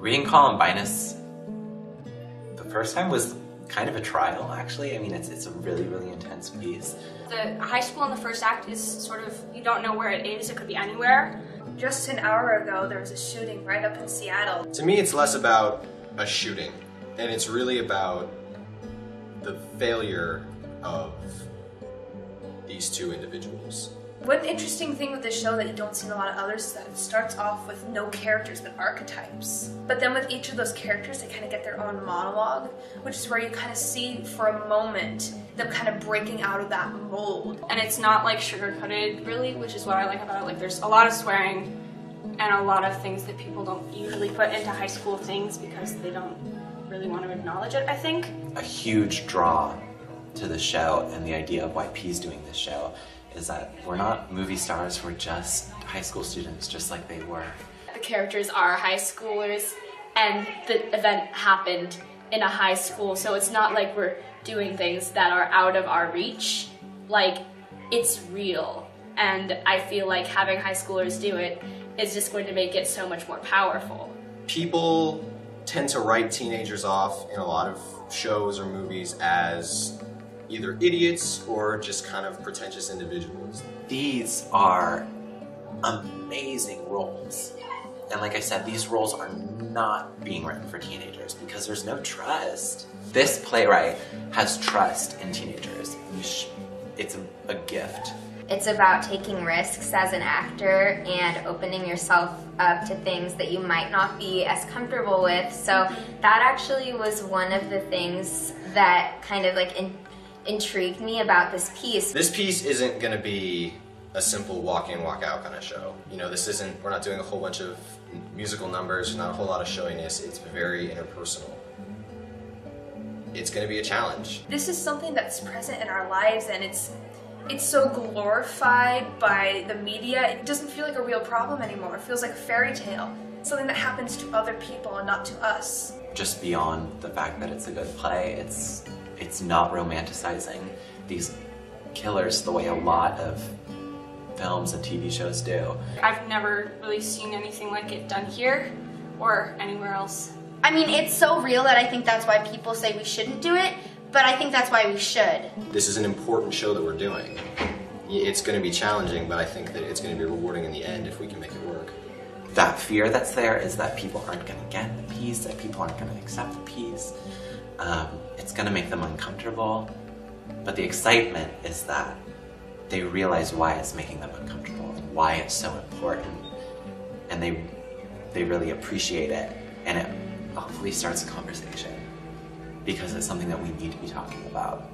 Reading Columbinus the first time was kind of a trial, actually. I mean, it's a really, really intense piece. The high school in the first act is sort of, you don't know where it is, it could be anywhere. Just an hour ago, there was a shooting right up in Seattle. To me, it's less about a shooting, and it's really about the failure of these two individuals. One interesting thing with this show that you don't see in a lot of others is that it starts off with no characters but archetypes. But then with each of those characters, they kind of get their own monologue, which is where you kind of see for a moment them kind of breaking out of that mold. And it's not like sugar-coated, really, which is what I like about it. Like, there's a lot of swearing and a lot of things that people don't usually put into high school things because they don't really want to acknowledge it, I think. A huge draw to the show, and the idea of why P's doing this show, is that we're not movie stars, we're just high school students, just like they were. The characters are high schoolers, and the event happened in a high school, so it's not like we're doing things that are out of our reach. Like, it's real, and I feel like having high schoolers do it is just going to make it so much more powerful. People tend to write teenagers off in a lot of shows or movies as either idiots or just kind of pretentious individuals. These are amazing roles. And like I said, these roles are not being written for teenagers because there's no trust. This playwright has trust in teenagers. It's a gift. It's about taking risks as an actor and opening yourself up to things that you might not be as comfortable with. So that actually was one of the things that kind of like intrigued me about this piece. This piece isn't going to be a simple walk in, walk out kind of show. You know, we're not doing a whole bunch of musical numbers, not a whole lot of showiness. It's very interpersonal. It's going to be a challenge. This is something that's present in our lives, and it's so glorified by the media. It doesn't feel like a real problem anymore. It feels like a fairy tale. Something that happens to other people and not to us. Just beyond the fact that it's a good play, it's not romanticizing these killers the way a lot of films and TV shows do. I've never really seen anything like it done here or anywhere else. I mean, it's so real that I think that's why people say we shouldn't do it, but I think that's why we should. This is an important show that we're doing. It's going to be challenging, but I think that it's going to be rewarding in the end if we can make it work. That fear that's there is that people aren't going to get the piece, that people aren't going to accept the piece. It's going to make them uncomfortable, but the excitement is that they realize why it's making them uncomfortable and why it's so important, and they really appreciate it, and it hopefully starts a conversation because it's something that we need to be talking about.